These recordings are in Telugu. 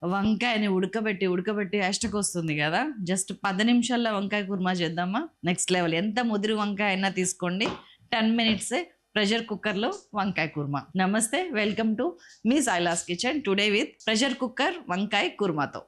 వంకాయని ఉడకబెట్టి వస్తుంది కదా, జస్ట్ 10 నిమిషాల్లో వంకాయ కుర్మా చేద్దామా? Next level. ఎంత ముదిరి వంకాయ అయినా తీసుకోండి, 10 మినిట్సే ప్రెషర్ కుక్కర్లో వంకాయ కుర్మా. నమస్తే, వెల్కమ్ టు మీ సాయిలాస్ kitchen. Today with pressure cooker వంకాయ కుర్మాతో.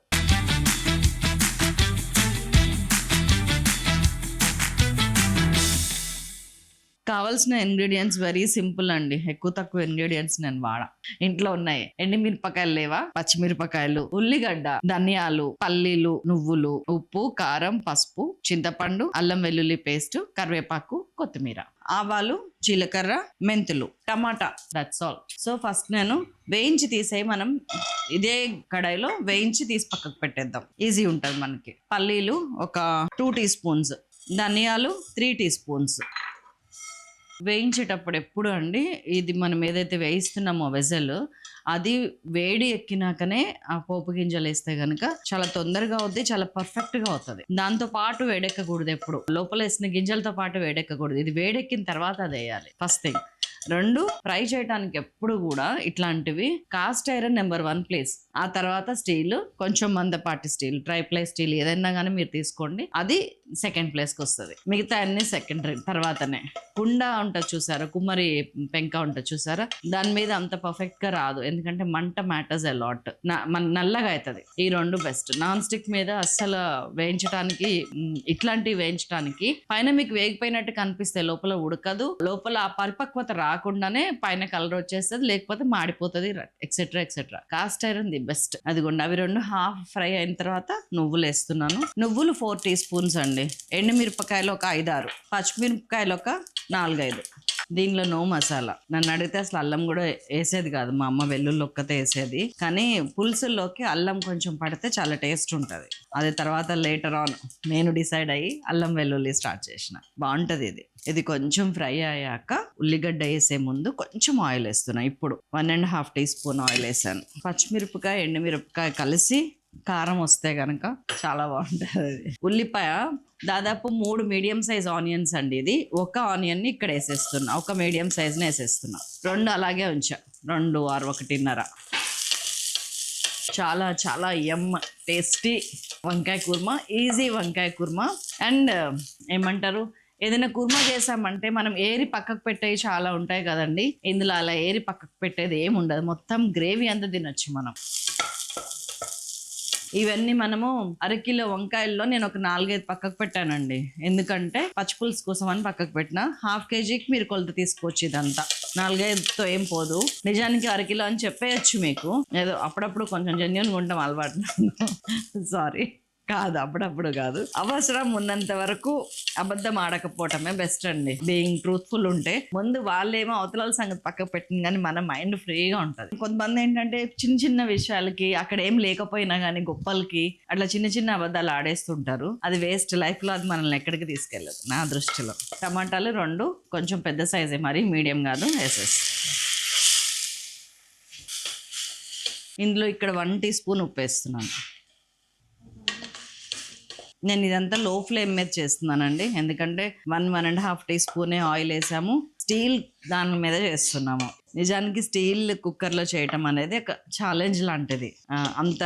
కావాల్సిన ఇంగ్రీడియంట్స్ వెరీ సింపుల్ అండి. ఎక్కువ తక్కువ ఇంగ్రీడియంట్స్ నేను వాడా. ఇంట్లో ఉన్నాయి. ఎండుమిరపకాయలు లేవా, పచ్చిమిరపకాయలు, ఉల్లిగడ్డ, ధనియాలు, పల్లీలు, నువ్వులు, ఉప్పు, కారం, పసుపు, చింతపండు, అల్లం వెల్లుల్లి పేస్ట్, కరివేపాకు, కొత్తిమీర, ఆవాలు, జీలకర్ర, మెంతులు, టమాటా. That's all. సో ఫస్ట్ నేను వేయించి తీసేయి, మనం ఇదే కడాయిలో వేయించి తీసి పక్కకు పెట్టేద్దాం, ఈజీ ఉంటుంది మనకి. పల్లీలు ఒక 2 టీ స్పూన్స్, ధనియాలు 3 టీ స్పూన్స్. వేయించేటప్పుడు ఎప్పుడు అండి, ఇది మనం ఏదైతే వేయిస్తున్నామో వెజల్, అది వేడి ఎక్కినాకనే ఆ పోపు గింజలు వేస్తే కనుక చాలా తొందరగా అవుద్ది, చాలా పర్ఫెక్ట్గా అవుతుంది. దాంతో పాటు వేడెక్కకూడదు, ఎప్పుడు లోపల వేసిన గింజలతో పాటు వేడెక్కకూడదు. ఇది వేడెక్కిన తర్వాత అది వేయాలి ఫస్ట్ థింగ్. 2, ఫ్రై చేయడానికి ఎప్పుడు కూడా ఇట్లాంటివి కాస్ట్ ఐరన్ నెంబర్ 1 ప్లేస్. ఆ తర్వాత స్టీల్, కొంచెం మందపాటి స్టీల్, ట్రైప్లై స్టీల్ ఏదైనా కానీ మీరు తీసుకోండి, అది సెకండ్ ప్లేస్కి వస్తుంది. మిగతా అన్ని సెకండరీ తర్వాతనే. కుండ ఉంటుంది చూసారా, కుమ్మరి పెంక ఉంటుంది చూసారా, దాని మీద అంత పర్ఫెక్ట్గా రాదు, ఎందుకంటే మంట మ్యాటర్స్ ఎ లాట్, నల్లగా అవుతుంది. ఈ 2 బెస్ట్. నాన్ స్టిక్ మీద అస్సలు వేయించడానికి, ఇట్లాంటివి వేయించడానికి పైన మీకు వేగిపోయినట్టు కనిపిస్తే లోపల ఉడకదు, లోపల ఆ పరిపక్వత రాకుండానే పైన కలర్ వచ్చేస్తుంది, లేకపోతే మాడిపోతుంది, etcetera etcetera. Cast iron the best. అదిగోండి, అవి 2 హాఫ్ ఫ్రై అయిన తర్వాత నువ్వులు వేస్తున్నాను. నువ్వులు 4 టీ స్పూన్స్ అండి. ఎండుమిరపకాయలు ఒక 5-6, పచ్చిమిరపకాయలు ఒక 4-5. దీనిలో నో మసాలా. నన్ను అడిగితే అసలు అల్లం కూడా వేసేది కాదు, మా అమ్మ వెల్లుల్లి ఒక్కతే వేసేది. కానీ పులుసుల్లోకి అల్లం కొంచెం పడితే చాలా టేస్ట్ ఉంటుంది. అది తర్వాత లేటర్ ఆన్ నేను డిసైడ్ అయ్యి అల్లం వెల్లుల్లి స్టార్ట్ చేసిన, బాగుంటుంది ఇది. ఇది కొంచెం ఫ్రై అయ్యాక ఉల్లిగడ్డ వేసే ముందు కొంచెం ఆయిల్ వేస్తున్నా. ఇప్పుడు 1.5 టీ స్పూన్ ఆయిల్ వేసాను. పచ్చిమిరపకాయ, ఎండుమిరపకాయ కలిసి కారం వస్తే కనుక చాలా బాగుంటుంది. ఉల్లిపాయ దాదాపు 3 మీడియం సైజ్ ఆనియన్స్ అండి. ఇది ఒక ఆనియన్ని ఇక్కడ వేసేస్తున్నా, ఒక మీడియం సైజ్ని వేసేస్తున్నా. 2 అలాగే ఉంచా, 2 or 1.5. చాలా చాలా టేస్టీ వంకాయ కుర్మా, ఈజీ వంకాయ కుర్మా. అండ్ ఏమంటారు, ఏదైనా కుర్మా చేసామంటే మనం ఏరి పక్కకు పెట్టేవి చాలా ఉంటాయి కదండి, ఇందులో అలా ఏరి పక్కకు పెట్టేది ఏమి ఉండదు, మొత్తం గ్రేవీ అంతా తినొచ్చు మనం. ఇవన్నీ మనము 1/2 కిలో వంకాయల్లో నేను ఒక 4-5 పక్కకు పెట్టానండి, ఎందుకంటే పచ్చిపులుసు కోసం అని పక్కకు పెట్టిన. 1/2 కేజీకి మీరు కొలత తీసుకోవచ్చు. ఇదంతా 4-5తో ఏం పోదు. నిజానికి 1/2 కిలో అని చెప్పేయచ్చు మీకు, ఏదో అప్పుడప్పుడు కొంచెం జెన్యూన్గా ఉంటాం అలవాటు. సారీ, కాదు, అప్పుడప్పుడు కాదు, అవసరం ఉన్నంత వరకు అబద్ధం ఆడకపోవటమే బెస్ట్ అండి. బీయింగ్ ట్రూత్ఫుల్ ఉంటే ముందు వాళ్ళేమో అవతల సంగతి పక్కకు పెట్టింది, కానీ మన మైండ్ ఫ్రీగా ఉంటుంది. కొంతమంది ఏంటంటే చిన్న చిన్న విషయాలకి, అక్కడ ఏం లేకపోయినా కానీ గొప్పలకి అట్లా చిన్న చిన్న అబద్ధాలు ఆడేస్తుంటారు. అది వేస్ట్. లైఫ్లో అది మనల్ని ఎక్కడికి తీసుకెళ్ళదు నా దృష్టిలో. టమాటాలు 2 కొంచెం పెద్ద సైజే, మరీ మీడియం కాదు, వేసేసి ఇందులో ఇక్కడ 1 టీ స్పూన్ ఉప్పు వేస్తున్నాను. నేను ఇదంతా లో ఫ్లేమ్ మీద చేస్తున్నానండి, ఎందుకంటే 1.5 టీ స్పూనే ఆయిల్ వేసాము. స్టీల్ దాని మీద చేస్తున్నాము. నిజానికి స్టీల్ కుక్కర్లో చేయటం అనేది ఒక ఛాలెంజ్ లాంటిది. అంత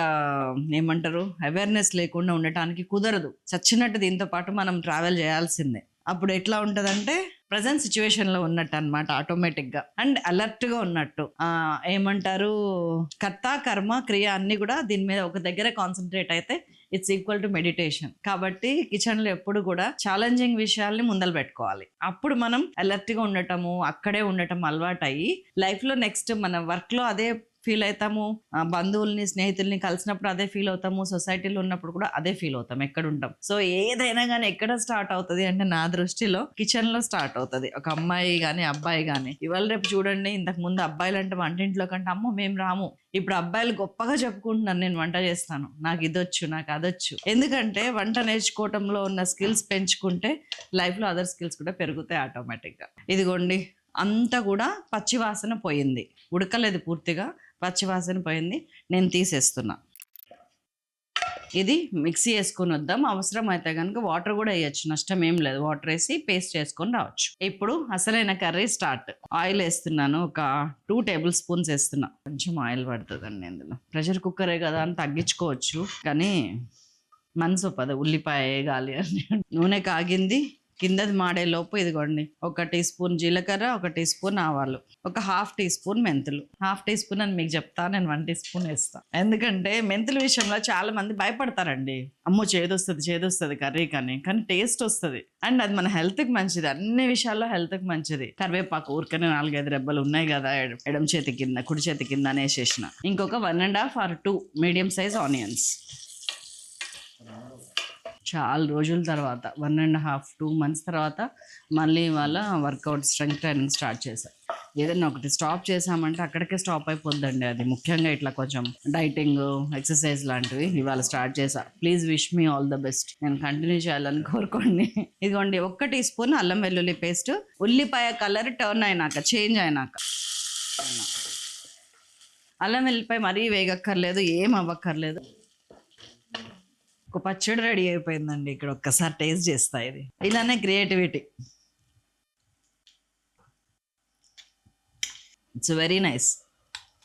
ఏమంటారు, అవేర్నెస్ లేకుండా ఉండటానికి కుదరదు. చచ్చినట్టు దీంతో పాటు మనం ట్రావెల్ చేయాల్సిందే. అప్పుడు ఎట్లా ఉంటుందంటే ప్రజెంట్ సిచ్యువేషన్లో ఉన్నట్టు అనమాట, ఆటోమేటిక్గా అండ్ అలర్ట్గా ఉన్నట్టు. ఏమంటారు, కర్త కర్మ క్రియ అన్నీ కూడా దీని మీద ఒక దగ్గర కాన్సన్ట్రేట్ అయితే ఇట్స్ ఈక్వల్ టు మెడిటేషన్. కాబట్టి కిచెన్లో ఎప్పుడు కూడా ఛాలెంజింగ్ విషయాల్ని ముందలు పెట్టుకోవాలి. అప్పుడు మనం అలర్ట్గా ఉండటము, అక్కడే ఉండటం అలవాటు అయ్యి లైఫ్లో నెక్స్ట్ మన వర్క్లో అదే ఫీల్ అవుతాము, బంధువుల్ని స్నేహితుల్ని కలిసినప్పుడు అదే ఫీల్ అవుతాము, సొసైటీలో ఉన్నప్పుడు కూడా అదే ఫీల్ అవుతాం, ఎక్కడ ఉంటాం. సో ఏదైనా కానీ ఎక్కడ స్టార్ట్ అవుతుంది అంటే నా దృష్టిలో కిచెన్లో స్టార్ట్ అవుతుంది. ఒక అమ్మాయి కానీ అబ్బాయి కానీ, ఇవాళ రేపు చూడండి, ఇంతకు ముందు అబ్బాయిలు అంటే వంటింట్లో కంటే అమ్మో మేము రాము, ఇప్పుడు అబ్బాయిలు గొప్పగా చెప్పుకుంటున్నారు నేను వంట చేస్తాను, నాకు ఇదొచ్చు, నాకు అదొచ్చు. ఎందుకంటే వంట నేర్చుకోవటంలో ఉన్న స్కిల్స్ పెంచుకుంటే లైఫ్లో అదర్ స్కిల్స్ కూడా పెరుగుతాయి ఆటోమేటిక్గా. ఇదిగోండి, అంతా కూడా పచ్చివాసన పోయింది, ఉడకలేదు పూర్తిగా, పచ్చివాసన పోయింది. నేను తీసేస్తున్నా. ఇది మిక్సీ వేసుకొని వద్దాం, అవసరం అయితే కనుక వాటర్ కూడా వేయచ్చు, నష్టం ఏం లేదు. వాటర్ వేసి పేస్ట్ చేసుకొని రావచ్చు. ఇప్పుడు అసలైన కర్రీ స్టార్ట్. ఆయిల్ వేస్తున్నాను, ఒక 2 టేబుల్ స్పూన్స్ వేస్తున్నా. కొంచెం ఆయిల్ పడుతుందండి ఇందులో. ప్రెషర్ కుక్కరే కదా అని తగ్గించుకోవచ్చు, కానీ మనసు పద ఉల్లిపాయ వేయగాలి అని. నూనె కాగింది, కిందది మాడేలోపు ఇదిగోండి 1 టీ స్పూన్ జీలకర్ర, 1 టీ స్పూన్ ఆవాలు, ఒక 1/2 టీ స్పూన్ మెంతులు. 1/2 టీ స్పూన్ అని మీకు చెప్తా, నేను 1 టీ స్పూన్ వేస్తాను. ఎందుకంటే మెంతుల విషయంలో చాలా మంది భయపడతారండి. అమ్మో చేదొస్తుంది కర్రీ కానీ టేస్ట్ వస్తుంది. అండ్ అది మన హెల్త్కి మంచిది, అన్ని విషయాల్లో హెల్త్కి మంచిది. కరివేపాకు ఊరికనే 4-5 రెబ్బలు ఉన్నాయి కదా, ఎడమ చేతి కింద కుడి చేతి కింద అనేసేసిన. ఇంకొక 1.5 or 2 మీడియం సైజ్ ఆనియన్స్. చాలా రోజుల తర్వాత 1.5-2 months తర్వాత మళ్ళీ ఇవాళ వర్కౌట్ స్ట్రెంగ్త్ ట్రైనింగ్ స్టార్ట్ చేశాను. ఏదైనా ఒకటి స్టాప్ చేసామంటే అక్కడికే స్టాప్ అయిపోద్దండి అది. ముఖ్యంగా ఇట్లా కొంచెం డైటింగ్, ఎక్సర్సైజ్ లాంటివి ఇవాళ స్టార్ట్ చేశా. Please wish me all the best. నేను కంటిన్యూ చేయాలని కోరుకోండి. ఇదిగోండి 1 టీ స్పూన్ అల్లం వెల్లుల్లి పేస్ట్. ఉల్లిపాయ కలర్ టర్న్ అయినాక, చేంజ్ అయినాక, అల్లం వెల్లిపాయ మరీ వేగక్కర్లేదు, ఏం అవ్వక్కర్లేదు. ఒక పచ్చడి రెడీ అయిపోయిందండి. ఇక్కడ ఒక్కసారి టేస్ట్ చేస్తా. ఇది ఇలానే క్రియేటివిటీ. It's very nice.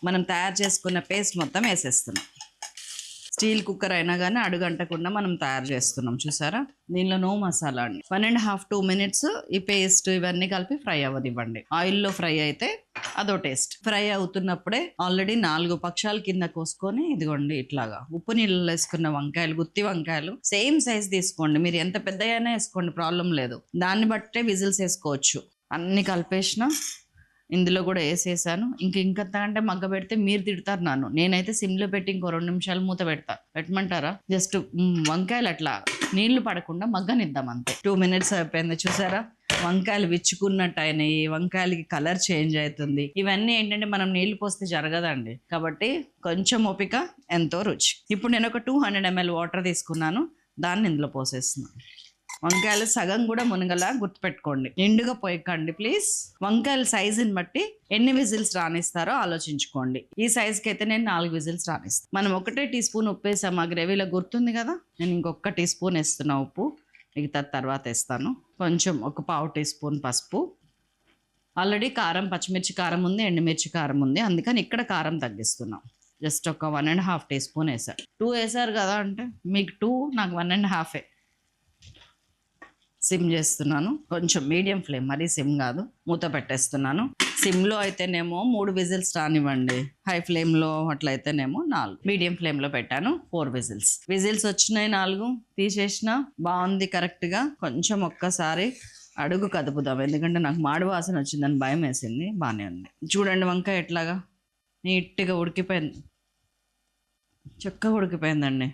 మనం తయారు చేసుకున్న పేస్ట్ మొత్తం వేసేస్తున్నాం. స్టీల్ కుక్కర్ అయినా కానీ అడుగంటకుండా మనం తయారు చేస్తున్నాం, చూసారా. దీనిలో నో మసాలా అండి. 1.5-2 minutes ఈ పేస్ట్ ఇవన్నీ కలిపి ఫ్రై అవ్వనివ్వండి. ఆయిల్లో ఫ్రై అయితే అదో టేస్ట్. ఫ్రై అవుతున్నప్పుడే ఆల్రెడీ 4 పక్షాలు కింద కోసుకొని ఇదిగోండి ఇట్లాగా ఉప్పు నీళ్ళలో వేసుకున్న వంకాయలు, గుత్తి వంకాయలు సేమ్ సైజ్ తీసుకోండి. మీరు ఎంత పెద్దగానే వేసుకోండి, ప్రాబ్లం లేదు. దాన్ని బట్టే విజిల్స్ వేసుకోవచ్చు. అన్ని కలిపేసిన ఇందులో కూడా వేసేసాను. ఇంకంతకంటే మగ్గ పెడితే మీరు తిడతారు నన్ను. నేనైతే సిమ్లో పెట్టి ఇంకో 2 నిమిషాలు మూత పెట్టమంటారా? జస్ట్ వంకాయలు అట్లా నీళ్లు పడకుండా మగ్గనిద్దాం అంతే. 2 minutes అయిపోయింది, చూసారా. వంకాయలు విచ్చుకున్నట్టు అయినాయి, వంకాయలకి కలర్ చేంజ్ అవుతుంది. ఇవన్నీ ఏంటంటే మనం నీళ్లు పోస్తే జరగదండి, కాబట్టి కొంచెం ఓపిక ఎంతో రుచి. ఇప్పుడు నేను ఒక 200 ml వాటర్ తీసుకున్నాను, దాన్ని ఇందులో పోసేస్తున్నాను. వంకాయలు సగం కూడా మునగలా గుర్తుపెట్టుకోండి, నిండుగా పోయకండి ప్లీజ్. వంకాయల సైజుని బట్టి ఎన్ని విజిల్స్ రానిస్తారో ఆలోచించుకోండి. ఈ సైజుకి అయితే నేను 4 విజిల్స్ రానిస్తాను. మనం 1 టీ స్పూన్ ఉప్పు వేసాం ఆ గ్రేవీలో, గుర్తుంది కదా. నేను ఇంకొక టీ స్పూన్ వేస్తున్నా ఉప్పు, మిగతా తర్వాత వేస్తాను. కొంచెం ఒక 1/2 టీ స్పూన్ పసుపు. ఆల్రెడీ కారం, పచ్చిమిర్చి కారం ఉంది, ఎండుమిర్చి కారం ఉంది, అందుకని ఇక్కడ కారం తగ్గిస్తున్నాం. జస్ట్ ఒక 1.5 టీ స్పూన్ వేసారు. 2 వేసారు కదా అంటే మీకు 2, నాకు 1.5. సిమ్ చేస్తున్నాను, కొంచెం మీడియం ఫ్లేమ్, మరీ సిమ్ కాదు. మూత పెట్టేస్తున్నాను. సిమ్లో అయితేనేమో 3 విజిల్స్ రానివ్వండి, హై ఫ్లేమ్లో అట్లయితేనేమో 4. మీడియం ఫ్లేమ్లో పెట్టాను, 4 విజిల్స్. విజిల్స్ వచ్చినాయి, 4 తీసేసిన. బాగుంది కరెక్ట్గా. కొంచెం ఒక్కసారి అడుగు కదుపుదాం, ఎందుకంటే నాకు మాడు వాసన వచ్చిందని భయం వేసింది. బాగానే ఉంది. చూడండి వంకాయ ఎట్లాగా నీట్గా ఉడికిపోయింది, చక్కగా ఉడికిపోయిందండి.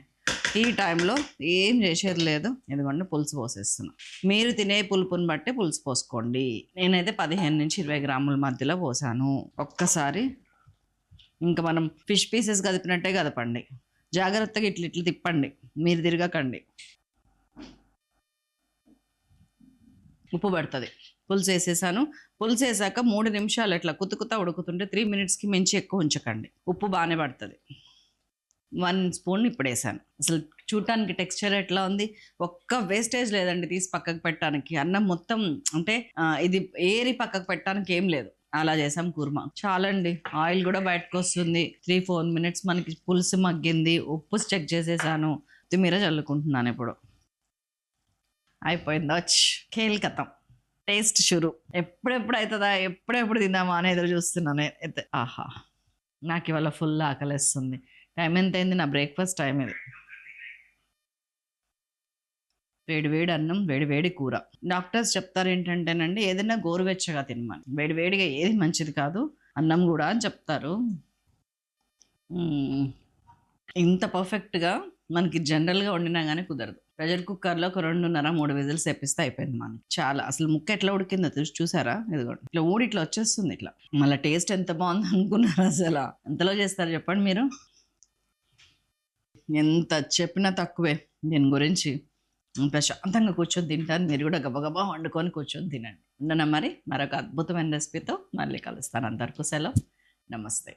ఈ టైంలో ఏం చేసేది లేదు, ఎందుకంటే పులుసు పోసేస్తున్నా. మీరు తినే పులుపుని బట్టి పులుసు పోసుకోండి. నేనైతే 15-20 గ్రాముల మధ్యలో పోసాను. ఒక్కసారి ఇంకా మనం ఫిష్ పీసెస్ కదిపినట్టే కదపండి, జాగ్రత్తగా ఇట్లా తిప్పండి, మీరు తిరగకండి. ఉప్పు పడుతుంది. పులుసు వేసేసాను. పులుసు వేసాక 3 నిమిషాలు ఇట్లా కుతుకుతా ఉడుకుతుంటే 3 minutesకి మించి ఎక్కువ ఉంచకండి, ఉప్పు బాగానే పడుతుంది. 1 స్పూన్ ఇప్పుడు వేసాను. అసలు చూడటానికి టెక్స్చర్ ఎట్లా ఉంది, ఒక్క వేస్టేజ్ లేదండి తీసి పక్కకు పెట్టడానికి. అన్నం మొత్తం అంటే ఇది ఏరి పక్కకు పెట్టడానికి ఏం లేదు, అలా చేసాం కుర్మా. చాలండి, ఆయిల్ కూడా బయటకు వస్తుంది. 3-4 minutes మనకి పులుసు మగ్గింది. ఉప్పు చెక్ చేసేసాను, కొత్తిమీర చల్లుకుంటున్నాను. ఇప్పుడు అయిపోయిందా, ఖేల్ కథం, టేస్ట్ షురు. ఎప్పుడెప్పుడు అవుతుందా, ఎప్పుడెప్పుడు తిందామా అని ఎదురు చూస్తున్నాను అయితే. ఆహా, నాకు ఇవాళ ఫుల్ ఆకలిస్తుంది. టైం ఎంత అయింది, నా బ్రేక్ఫాస్ట్ టైం ఇది. వేడి అన్నం, వేడి కూర. డాక్టర్స్ చెప్తారు ఏంటంటేనండి, ఏదైనా గోరువెచ్చగా తినమని. వేడిగా ఏది మంచిది కాదు, అన్నం కూడా అని చెప్తారు. ఇంత పర్ఫెక్ట్గా మనకి జనరల్గా వండినా కానీ కుదరదు. ప్రెషర్ కుక్కర్లో ఒక 2.5-3 విజిల్స్ తెప్పిస్తే అయిపోయింది మనకి. చాలా అసలు ముక్క ఎట్లా ఉడికిందో చూసారా. ఇదిగోండి ఇట్లా ఇట్లా వచ్చేస్తుంది ఇట్లా. మళ్ళీ టేస్ట్ ఎంత బాగుంది అనుకున్నారు, అసలు ఎంతలో చేస్తారు చెప్పండి మీరు. ఎంత చెప్పినా తక్కువే దీని గురించి. ప్రశాంతంగా కూర్చొని తింటాను, మీరు కూడా గబగబా వండుకొని కూర్చొని తినండి. ఉండనా మరి, మరొక అద్భుతమైన రెసిపీతో మళ్ళీ కలుస్తాను. అందరికీ సెలవు, నమస్తే.